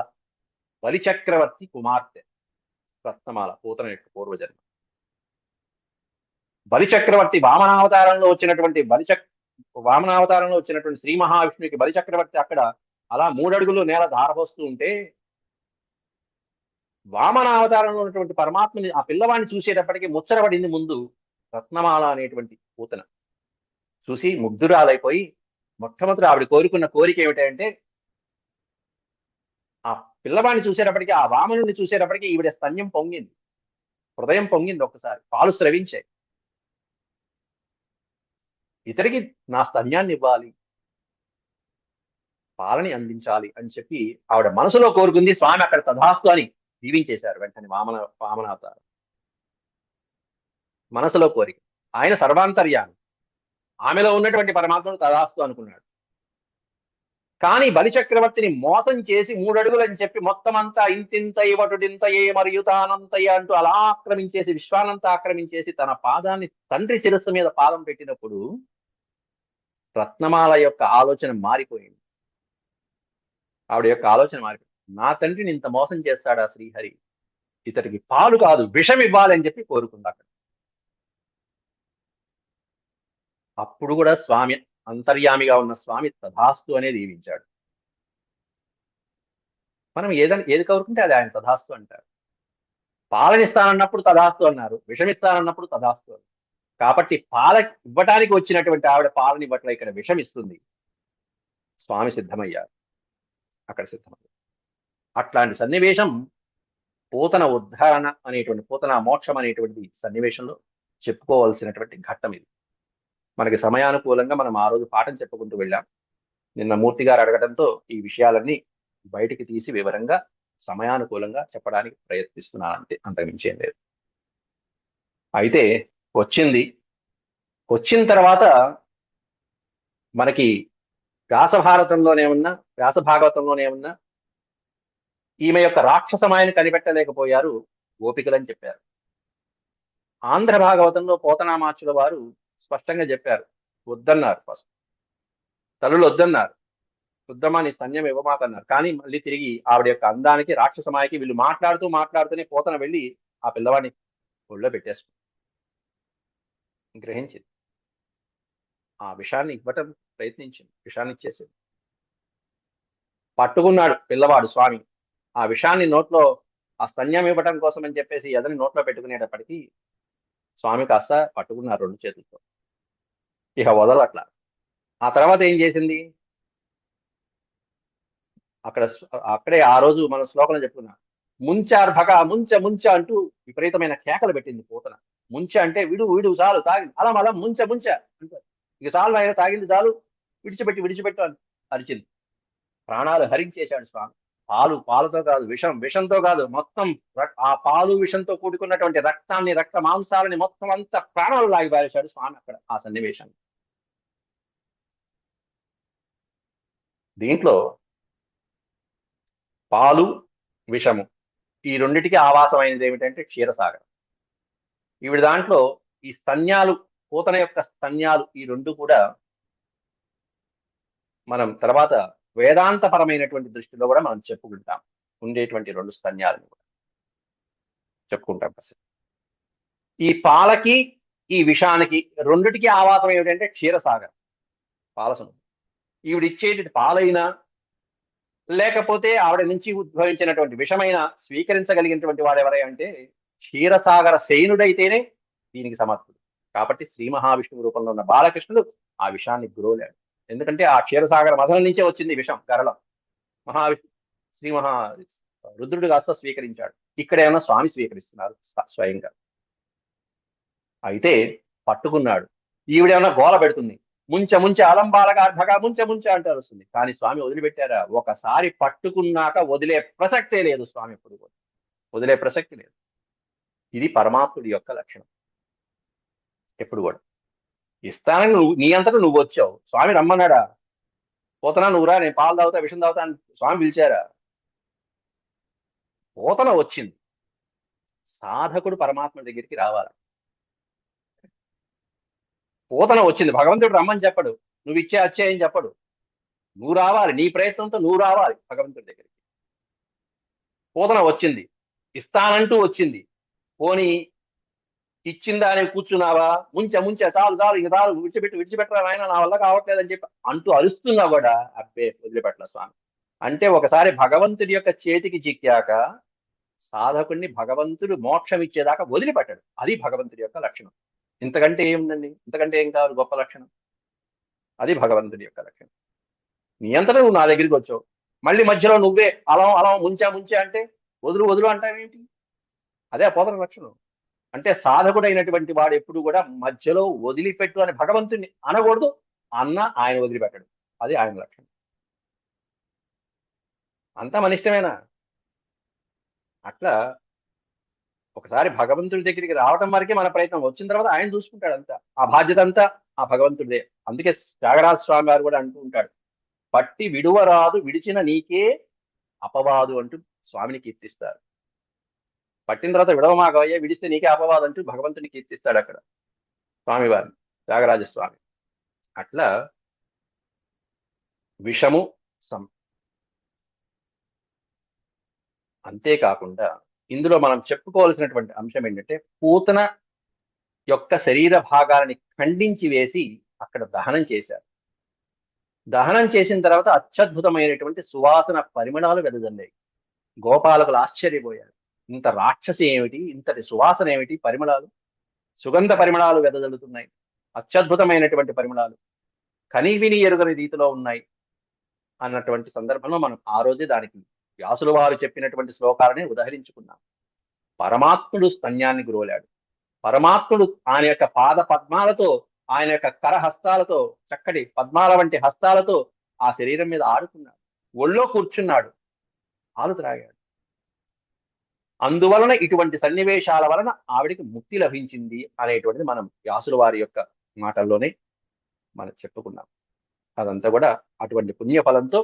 [SPEAKER 1] బలిచక్రవర్తి కుమార్తె రత్నమాల పూతన యొక్క పూర్వజన్మ. బలిచక్రవర్తి వామనావతారంలో వచ్చినటువంటి వామనావతారంలో వచ్చినటువంటి శ్రీ మహావిష్ణువుకి బలిచక్రవర్తి అక్కడ అలా 3 అడుగులు నేల ధారపోస్తూ ఉంటే, వామనావతారంలో ఉన్నటువంటి పరమాత్మని ఆ పిల్లవాడిని చూసేటప్పటికీ ముచ్చరపడింది ముందు రత్నమాల అనేటువంటి పూతన. చూసి ముగ్ధురాలైపోయి మొట్టమొదటి ఆవిడ కోరుకున్న కోరిక ఏమిటంటే, ఆ పిల్లవాడిని చూసేటప్పటికీ, ఆ వామనుడిని చూసేటప్పటికీ ఈవిడ స్తన్యం పొంగింది, హృదయం పొంగింది, ఒక్కసారి పాలు స్రవించాయి. ఇతరికి నా స్తన్యాన్ని ఇవ్వాలి, పాలని అందించాలి అని చెప్పి ఆవిడ మనసులో కోరుకుంది. స్వామి అక్కడ తథాస్తు అని దీవించేశారు వెంటనే. వామనావతారం మనసులో కోరిక, ఆయన సర్వాంతర్యాన్ని, ఆమెలో ఉన్నటువంటి పరమాత్మను తథాస్తు అనుకున్నాడు. కానీ బలిచక్రవర్తిని మోసం చేసి 3 అడుగులు అని చెప్పి మొత్తం అంతా ఇంతింత ఇవటుడింతయే మరియు తానంతయ్య అంటూ అలా ఆక్రమించేసి, విశ్వానంతా ఆక్రమించేసి తన పాదాన్ని తండ్రి శిరస్సు మీద పాదం పెట్టినప్పుడు రత్నమాల యొక్క ఆలోచన మారిపోయింది. ఆవిడ యొక్క ఆలోచన మారిపోయింది, నా తండ్రిని ఇంత మోసం చేస్తాడా శ్రీహరి, ఇతడికి పాలు కాదు విషం ఇవ్వాలని చెప్పి కోరుకుంది అక్కడ. అప్పుడు కూడా స్వామి, అంతర్యామిగా ఉన్న స్వామి తథాస్తు అనేది దీవించాడు. మనం ఏది కోరుకుంటే అది ఆయన తథాస్తు అంటారు. పాలనిస్తానన్నప్పుడు తదాస్తు అన్నారు, విషమిస్తానన్నప్పుడు తదాస్తు అన్నారు. కాబట్టి పాల ఇవ్వటానికి వచ్చినటువంటి ఆవిడ పాలని ఇవ్వట్ల, ఇక్కడ విషమిస్తుంది. స్వామి సిద్ధమయ్యారు, అక్కడ సిద్ధమయ్యారు. అట్లాంటి సన్నివేశం పూతన ఉద్ధరణ అనేటువంటి, పూతన మోక్షం అనేటువంటి సన్నివేశంలో చెప్పుకోవాల్సినటువంటి ఘట్టం ఇది. మనకి సమయానుకూలంగా మనం ఆ రోజు పాఠం చెప్పుకుంటూ వెళ్ళాం. నిన్న మూర్తి గారు అడగడంతో ఈ విషయాలన్నీ బయటికి తీసి వివరంగా సమయానుకూలంగా చెప్పడానికి ప్రయత్నిస్తున్నాను, అంతే, అంతకుమించి ఏం లేదు. అయితే వచ్చిన తర్వాత మనకి వ్యాసభారతంలోనే ఉన్న, వ్యాస భాగవతంలోనే ఉన్న ఈమె యొక్క రాక్షసమాయని కనిపెట్టలేకపోయారు గోపికలని చెప్పారు. ఆంధ్ర భాగవతంలో పోతనామాచుల వారు స్పష్టంగా చెప్పారు, వద్దన్నారు. ఫస్ట్ తల్లులు వద్దన్నారు, రుద్రమా నీ స్తన్యం ఇవ్వమాకన్నారు. కానీ మళ్ళీ తిరిగి ఆవిడ యొక్క అందానికి, రాక్షసమాయకి వీళ్ళు మాట్లాడుతూనే పోతన వెళ్ళి ఆ పిల్లవాడిని ఒళ్ళో పెట్టేసుకుంది, గ్రహించింది. ఆ విషయాన్ని ఇవ్వటం ప్రయత్నించింది, విషయాన్ని ఇచ్చేసింది. పట్టుకున్నాడు పిల్లవాడు స్వామి. ఆ విషయాన్ని నోట్లో, ఆ స్తన్యం ఇవ్వటం కోసం అని చెప్పేసి ఎదని నోట్లో పెట్టుకునేటప్పటికీ స్వామి కాస్త పట్టుకున్నారు 2 చేతులతో, ఇక వదలట్లా. ఆ తర్వాత ఏం చేసింది, అక్కడే ఆ రోజు మన శ్లోకంలో చెప్పుకున్నాం, ముంచార్భక ముంచ ముంచ అంటూ విపరీతమైన కేకలు పెట్టింది పూతన. ముంచ అంటే విడు విడు చాలు, తాగి అలా అలా ముంచ ముంచ అంటారు. ఇక చాలు ఆయన తాగింది చాలు, విడిచిపెట్టు అని అరిచింది. ప్రాణాలు హరించేశాడు స్వామి. పాలతో కాదు, విషంతో కాదు, మొత్తం ఆ పాలు విషంతో కూడుకున్నటువంటి రక్తాన్ని, రక్త మాంసాలని మొత్తం అంతా ప్రాణాలు లాగి పారేశాడు స్వామి అక్కడ ఆ సన్నివేశాన్ని. దీంట్లో పాలు విషము ఈ రెండిటికి ఆవాసమైనది ఏమిటంటే క్షీరసాగరం. ఈవిడ దాంట్లో ఈ స్తన్యాలు, పూతన యొక్క స్తన్యాలు, ఈ రెండు కూడా మనం తర్వాత వేదాంతపరమైనటువంటి దృష్టిలో కూడా మనం చెప్పుకుంటాం. ఉండేటువంటి 2 స్తన్యాలను కూడా చెప్పుకుంటాం. ఈ పాలకి ఈ విషానికి రెండిటికి ఆవాసం ఏమిటంటే క్షీరసాగరం, పాలసముద్రం. ఈవిడ ఇచ్చేటి పాలైనా, లేకపోతే ఆవిడ నుంచి ఉద్భవించినటువంటి విషమైన స్వీకరించగలిగినటువంటి వాడు ఎవరంటే క్షీరసాగర శయనుడైతేనే దీనికి సమర్థుడు. కాబట్టి శ్రీ మహావిష్ణువు రూపంలో ఉన్న బాలకృష్ణుడు ఆ విషాన్ని గురవలేడు. ఎందుకంటే ఆ క్షీరసాగర మధుల నుంచే వచ్చింది విషం, గరళం. శ్రీ రుద్రుడు కాస్త స్వీకరించాడు, ఇక్కడ ఏమన్నా స్వామి స్వీకరిస్తున్నారు స్వయంగా. అయితే పట్టుకున్నాడు, ఈవిడేమన్నా గోల పెడుతుంది, ముంచె అలంబాలగా అర్ధగా ముంచె అంటారు వస్తుంది. కానీ స్వామి వదిలిపెట్టారా? ఒకసారి పట్టుకున్నాక వదిలే ప్రసక్తే లేదు స్వామి, ఎప్పుడు కూడా వదిలే ప్రసక్తి లేదు. ఇది పరమాత్ముడి యొక్క లక్షణం. ఎప్పుడు కూడా ఇస్తానని నీ అంతటా నువ్వు వచ్చావు. స్వామి రమ్మన్నాడా? పోతనా నువ్వురా, నేను పాలు తాగుతా, విషం తాగుతా అని స్వామి పిలిచారా? పోతన వచ్చింది. సాధకుడు పరమాత్మ దగ్గరికి రావాలి. పోతన వచ్చింది, భగవంతుడు రమ్మని చెప్పడు, నువ్వు ఇచ్చే అని చెప్పడు. నువ్వు రావాలి, నీ ప్రయత్నంతో నువ్వు రావాలి భగవంతుడి దగ్గరికి. పోతన వచ్చింది, ఇస్తానంటూ వచ్చింది. పోనీ ఇచ్చిందా అని కూర్చున్నావా? ముంచే చాలు ఇంక చాలు, విడిచిపెట్టరా ఆయన, నా వల్ల కావట్లేదని చెప్పి అంటూ అరుస్తున్నా కూడా అబ్బే వదిలిపెట్టల స్వామి. అంటే ఒకసారి భగవంతుడి యొక్క చేతికి చిక్కాక సాధకుడిని భగవంతుడు మోక్షం ఇచ్చేదాకా వదిలిపెట్టడు. అది భగవంతుడి యొక్క లక్షణం. ఇంతకంటే ఏముందండి? ఇంతకంటే ఏం కావాలి గొప్ప లక్షణం? అది భగవంతుడి యొక్క లక్షణం. నీ అంతటా నువ్వు నా దగ్గరికి వచ్చావు, మళ్ళీ మధ్యలో నువ్వే అలా ముంచే అంటే వదులు అంటావేంటి? అదే పోతన లక్షణం. అంటే సాధకుడైనటువంటి వాడు ఎప్పుడు కూడా మధ్యలో వదిలిపెట్టు అని భగవంతుడిని అనకూడదు, ఆయన వదిలిపెట్టడు. అది ఆయన లక్షణం. అంతా మన ఇష్టమేనా? అట్లా ఒకసారి భగవంతుడి దగ్గరికి రావటం వరకే మన ప్రయత్నం, వచ్చిన తర్వాత ఆయన చూసుకుంటాడు అంతా. ఆ బాధ్యత అంతా ఆ భగవంతుడిదే. అందుకే త్యాగరాజ స్వామి గారు కూడా అంటూ ఉంటాడు, పట్టి విడువరాదు విడిచిన నీకే అపవాదు అంటూ స్వామిని కీర్తిస్తారు. పట్టిన తర్వాత విడవమాగవయ్యే, విడిస్తే నీకే అపవాదు అంటూ భగవంతుని కీర్తిస్తాడు అక్కడ స్వామివారిని, త్యాగరాజస్వామి. అట్లా విషము అంతేకాకుండా ఇందులో మనం చెప్పుకోవాల్సినటువంటి అంశం ఏంటంటే, పూతన యొక్క శరీర భాగాలని ఖండించి వేసి అక్కడ దహనం చేశారు. దహనం చేసిన తర్వాత అత్యద్భుతమైనటువంటి సువాసన పరిమళాలు వెదజల్లాయి. గోపాలకులు ఆశ్చర్యపోయారు. ఇంత రాక్షసి ఏమిటి, ఇంతటి సువాసన ఏమిటి, పరిమళాలు, సుగంధ పరిమళాలు వెదజల్లుతున్నాయి, అత్యద్భుతమైనటువంటి పరిమళాలు, కనీవిని ఎరుగని రీతిలో ఉన్నాయి అన్నటువంటి సందర్భంలో మనం ఆ రోజే దానికి వ్యాసుల వారు చెప్పినటువంటి శ్లోకాలనే ఉదహరించుకున్నాం. పరమాత్ముడు స్తన్యాన్ని గురవలాడు. పరమాత్ముడు ఆయన యొక్క పాద పద్మాలతో, ఆయన యొక్క కరహస్తాలతో, చక్కటి పద్మాల వంటి హస్తాలతో ఆ శరీరం మీద ఆడుకున్నాడు, ఒళ్ళో కూర్చున్నాడు, పాలు త్రాగాడు. అందువలన ఇటువంటి సన్నివేశాల వలన ఆవిడికి ముక్తి లభించింది అనేటువంటిది మనం వ్యాసుల వారి యొక్క మాటల్లోనే మనం చెప్పుకున్నాం. అదంతా కూడా అటువంటి పుణ్యఫలంతో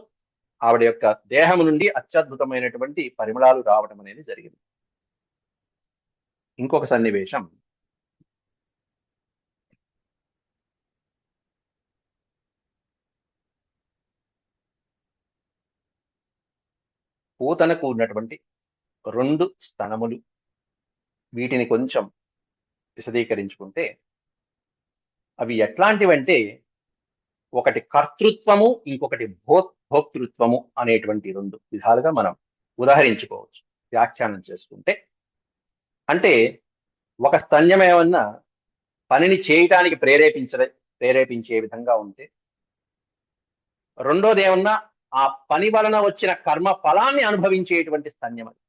[SPEAKER 1] ఆవిడ యొక్క దేహం నుండి అత్యద్భుతమైనటువంటి పరిమళాలు రావడం అనేది జరిగింది. ఇంకొక సన్నివేశం, పూతనకు ఉన్నటువంటి 2 స్తనములు, వీటిని కొంచెం విశదీకరించుకుంటే అవి ఎట్లాంటివంటే, ఒకటి కర్తృత్వము, ఇంకొకటి భోక్తృత్వము అనేటువంటి 2 విధాలుగా మనం ఉదాహరించుకోవచ్చు, వ్యాఖ్యానం చేసుకుంటే. అంటే ఒక స్తన్యం ఏమన్నా పనిని చేయటానికి ప్రేరేపించే విధంగా ఉంటే, రెండోది ఏమన్నా ఆ పని వలన వచ్చిన కర్మ ఫలాన్ని అనుభవించేటువంటి స్తన్యం. అది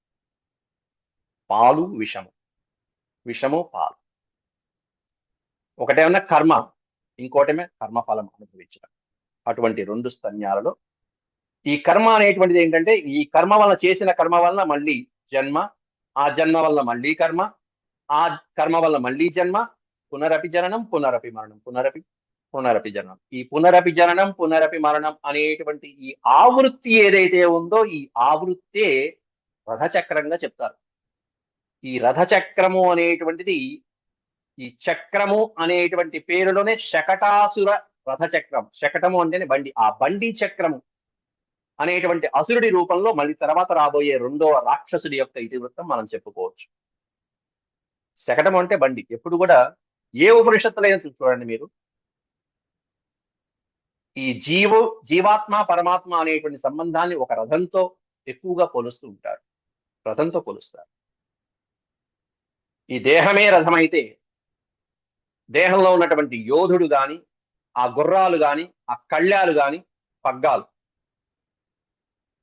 [SPEAKER 1] పాలు విషము, విషము పాలు. ఒకటేమన్నా కర్మ, ఇంకోటేమే కర్మఫలం అనుభవించడం. అటువంటి 2 స్తన్యాలలో ఈ కర్మ అనేటువంటిది ఏంటంటే, ఈ కర్మ వలన, చేసిన కర్మ వలన మళ్ళీ జన్మ, ఆ జన్మ వలన మళ్ళీ కర్మ, ఆ కర్మ వలన మళ్ళీ జన్మ, పునరపి జననం పునరపి మరణం, పునరపి జననం. ఈ పునరపి జననం పునరపి మరణం అనేటువంటి ఈ ఆవృత్తి ఏదైతే ఉందో, ఈ ఆవృత్తే రథచక్రంగా చెప్తారు. ఈ రథచక్రము అనేటువంటిది, ఈ చక్రము అనేటువంటి పేరులోనే శకటాసుర రథచక్రం, శకటము అంటేనే బండి, ఆ బండి చక్రము అనేటువంటి అసురుడి రూపంలో మళ్ళీ తర్వాత రాబోయే 2వ రాక్షసుడి యొక్క ఇతివృత్తం మనం చెప్పుకోవచ్చు. శకటం అంటే బండి. ఎప్పుడు కూడా ఏ ఉపనిషత్తులైనా చూడండి మీరు, ఈ జీవాత్మ పరమాత్మ అనేటువంటి సంబంధాన్ని ఒక రథంతో ఎక్కువగా పోలుస్తూ ఉంటారు, రథంతో పోలుస్తారు. ఈ దేహమే రథమైతే, దేహంలో ఉన్నటువంటి యోధుడు గాని, ఆ గుర్రాలు గాని, ఆ కళ్యాలు గాని, పగ్గాలు,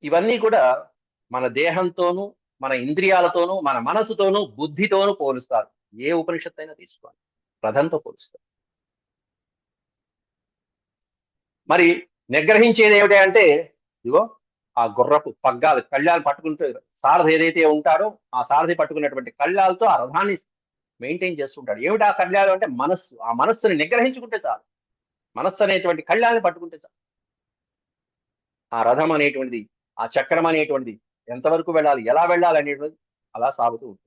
[SPEAKER 1] ఇవన్నీ కూడా మన దేహంతోనూ, మన ఇంద్రియాలతోనూ, మన మనసుతోనూ, బుద్ధితోనూ పోలుస్తారు. ఏ ఉపనిషత్తు అయినా తీసుకోవాలి, రథంతో పోలుస్తారు. మరి నిగ్రహించేది ఏమిటి అంటే, ఇదిగో ఆ గుర్రపు పగ్గాలు, కళ్యాలు పట్టుకుంటూ, సారథి ఏదైతే ఉంటాడో ఆ సారథి పట్టుకున్నటువంటి కళ్యాలతో ఆ రథాన్ని మెయింటైన్ చేస్తుంటాడు. ఏమిటి ఆ కళ్యాలు అంటే మనస్సు. ఆ మనస్సుని నిగ్రహించుకుంటే చాలు, మనస్సు అనేటువంటి కళ్యాన్ని పట్టుకుంటే చాలు. ఆ రథం అనేటువంటిది, ఆ చక్రం అనేటువంటిది ఎంతవరకు వెళ్ళాలి, ఎలా వెళ్ళాలి అనేటువంటిది అలా సాగుతూ ఉంటుంది.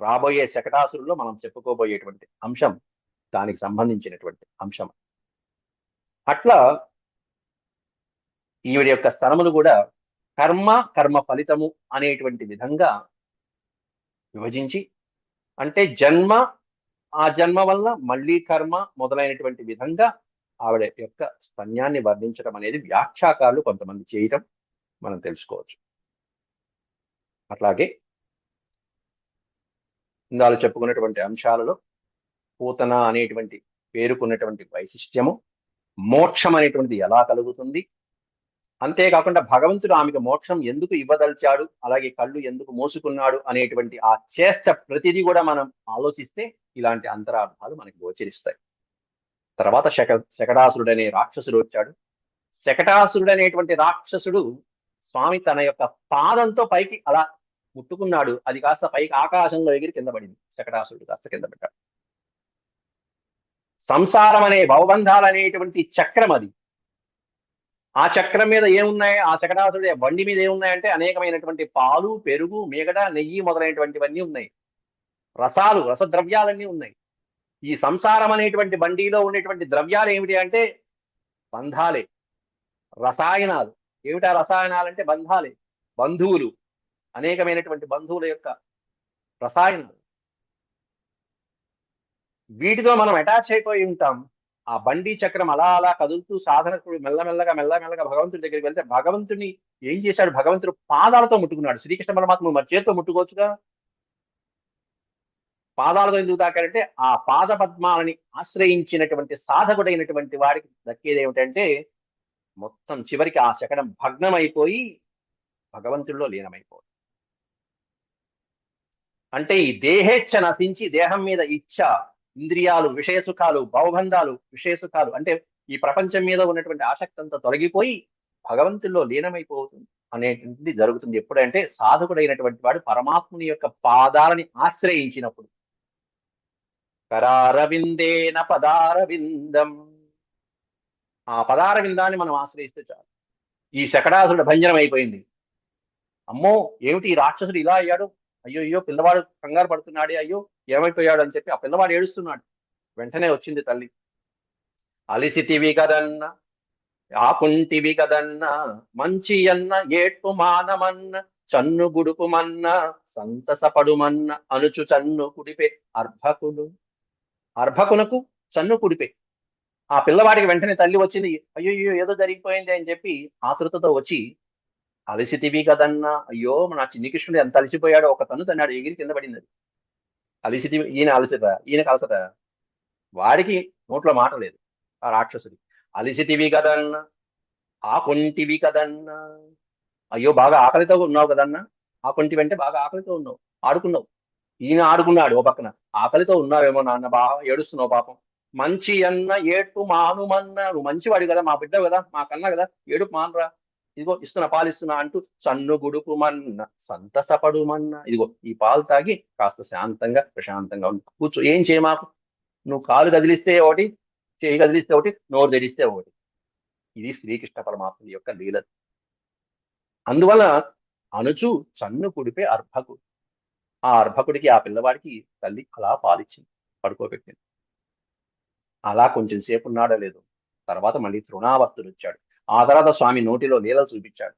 [SPEAKER 1] రాబోయే శకటాసురుల్లో మనం చెప్పుకోబోయేటువంటి అంశం దానికి సంబంధించినటువంటి అంశం. అట్లా ఈవిడ యొక్క స్థనములు కూడా కర్మ ఫలితము అనేటువంటి విధంగా విభజించి, అంటే జన్మ, ఆ జన్మ వల్ల మళ్ళీ కర్మ మొదలైనటువంటి విధంగా ఆవిడ యొక్క స్తన్యాన్ని వర్ణించడం అనేది వ్యాఖ్యాకారులు కొంతమంది చేయటం మనం తెలుసుకోవచ్చు. అట్లాగే ఇందాక చెప్పుకున్నటువంటి అంశాలలో పూతన అనేటువంటి పేరుకున్నటువంటి వైశిష్ట్యము, మోక్షం అనేటువంటిది ఎలా కలుగుతుంది, అంతేకాకుండా భగవంతుడు ఆమెకు మోక్షం ఎందుకు ఇవ్వదలిచాడు, అలాగే కళ్ళు ఎందుకు మోసుకున్నాడు అనేటువంటి ఆ చేష్ట ప్రతిదీ కూడా మనం ఆలోచిస్తే ఇలాంటి అంతరార్థాలు మనకి గోచరిస్తాయి. తర్వాత శకటాసురుడు అనే రాక్షసుడు వచ్చాడు. శకటాసురుడు అనేటువంటి రాక్షసుడు స్వామి తన యొక్క పాదంతో పైకి అలా ముట్టుకున్నాడు, అది కాస్త పైకి ఆకాశంలో ఎగిరి కింద పడింది. శకటాసురుడు కాస్త కింద పెట్టాడు. సంసారం అనే భవబంధాలు అనేటువంటి చక్రం అది. ఆ చక్రం మీద ఏమున్నాయి, ఆ శకటాసురుడి బండి మీద ఏమున్నాయంటే అనేకమైనటువంటి పాలు, పెరుగు, మీగడ, నెయ్యి మొదలైనటువంటివన్నీ ఉన్నాయి. రసాలు, రసద్రవ్యాలన్నీ ఉన్నాయి. ఈ సంసారం అనేటువంటి బండిలో ఉండేటువంటి ద్రవ్యాలు ఏమిటి అంటే బంధాలే, రసాయనాలు. ఏమిటా రసాయనాలు అంటే బంధాలే, బంధువులు, అనేకమైనటువంటి బంధువుల యొక్క రసాయనాలు. వీటితో మనం అటాచ్ అయిపోయి ఉంటాం. ఆ బండి చక్రం అలా అలా కదులుతూ సాధనకుడు మెల్లమెల్లగా మెల్లమెల్లగా భగవంతుడి దగ్గరికి వెళ్తే భగవంతుని ఏం చేశాడు? భగవంతుడు పాదాలతో ముట్టుకున్నాడు. శ్రీకృష్ణ పరమాత్మ మరి చేతితో ముట్టుకోవచ్చుగా. పాదాలతో ఎందుకు తాకాడంటే ఆ పాద పద్మాలని ఆశ్రయించినటువంటి సాధకుడైనటువంటి వాడికి దక్కేది ఏమిటంటే మొత్తం చివరికి ఆ శకడం భగ్నమైపోయి భగవంతుడిలో లీనమైపోతుంది. అంటే ఈ దేహేచ్ఛ నశించి దేహం మీద ఇచ్ఛ, ఇంద్రియాలు, విషయ సుఖాలు, భవబంధాలు, విషయ సుఖాలు అంటే ఈ ప్రపంచం మీద ఉన్నటువంటి ఆసక్తి అంతా తొలగిపోయి భగవంతుల్లో లీనమైపోతుంది అనేటువంటిది జరుగుతుంది. ఎప్పుడంటే సాధకుడైనటువంటి వాడు పరమాత్ముని యొక్క పాదాలని ఆశ్రయించినప్పుడు. కరారవిందేన పదారవిందం, ఆ పదారవిందాన్ని మనం ఆశ్రయిస్తే చాలు. ఈ శకడాసురుడు భంజనం అయిపోయింది. అమ్మో ఏమిటి ఈ రాక్షసుడు ఇలా అయ్యాడు, అయ్యో అయ్యో పిల్లవాడు కంగారు పడుతున్నాడే, అయ్యో ఏమైపోయాడు అని చెప్పి ఆ పిల్లవాడు ఏడుస్తున్నాడు. వెంటనే వచ్చింది తల్లి. అలిసితివి కదన్న, ఆకుంటివి కదన్న, మంచి అన్న ఏట్టు మానమన్న, చన్ను గుడుపుమన్న, సంతసపడుమన్న అనుచు చన్ను కుడిపే అర్భకులు. అర్భకునకు చన్ను కుడిపే. ఆ పిల్లవాడికి వెంటనే తల్లి వచ్చింది. అయ్యో ఏదో జరిగిపోయింది అని చెప్పి ఆతృతతో వచ్చి, అలసితివి కదన్నా, అయ్యో నా చిన్ని కృష్ణుడు ఎంత అలసిపోయాడో, ఒక తన్ను తన్నాడు, ఎగిరి కింద పడింది అది. అలిసితివి, ఈయన అలసట, ఈయనకు అలసట. వాడికి నోట్లో మాట లేదు ఆ రాక్షసుడి. అలిసితివి కదన్నా, ఆకొంటివి కదన్నా, అయ్యో బాగా ఆకలితో ఉన్నావు కదన్నా. ఆకొంటివి అంటే బాగా ఆకలితో ఉన్నావు, ఆడుకున్నావు. ఈయన ఆడుకున్నాడు ఓ పక్కన. ఆకలితో ఉన్నావేమో నాన్న, బాగా ఏడుస్తున్నావు పాపం. మంచి అన్న ఏటు మానుమన్న, నువ్వు మంచివాడు కదా, మా బిడ్డ కదా, మా కన్నా కదా, ఏడుపు మానరా, ఇదిగో ఇస్తున్నా పాలు ఇస్తున్నా అంటూ సన్ను గుడుపుమన్న, సంతసపడుమన్న, ఇదిగో ఈ పాలు తాగి కాస్త శాంతంగా ప్రశాంతంగా ఉండు, కూర్చో, ఏం చేయమాకు. నువ్వు కాలు కదిలిస్తే ఒకటి, చేయి కదిలిస్తే ఒకటి, నోరు తెరిస్తే ఒకటి. ఇది శ్రీకృష్ణ పరమాత్మ యొక్క లీల. అందువల్ల అనుచు చన్ను కుడిపే అర్భకు. ఆ అర్భకుడికి, ఆ పిల్లవాడికి తల్లి అలా పాలిచ్చింది, పడుకోబెట్టింది. అలా కొంచెం సేపు ఉన్నాడో లేదు, తర్వాత మళ్ళీ తృణావర్తుడు వచ్చాడు. ఆ తర్వాత స్వామి నోటిలో లీలలు చూపించాడు.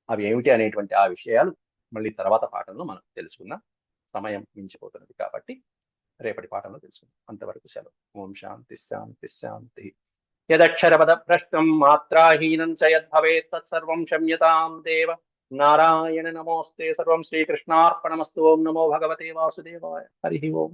[SPEAKER 1] అవి ఏమిటి అనేటువంటి ఆ విషయాలు మళ్ళీ తర్వాత పాఠంలో మనం తెలుసుకుందాం. సమయం మించిపోతున్నది కాబట్టి రేపటి పాఠంలో తెలుసుకుందాం. అంతవరకు సెలవు. ఓం శాంతి శాంతి శాంతి. యదక్షరపద భ్రష్టం మాత్రాహీనం చ యద్భవేత్ తత్సర్వం క్షమ్యతాం దేవ. నారాయణ నమోస్తే. సర్వం శ్రీకృష్ణార్పణమస్తు. ఓం నమో భగవతే వాసుదేవాయ. హరి ఓం.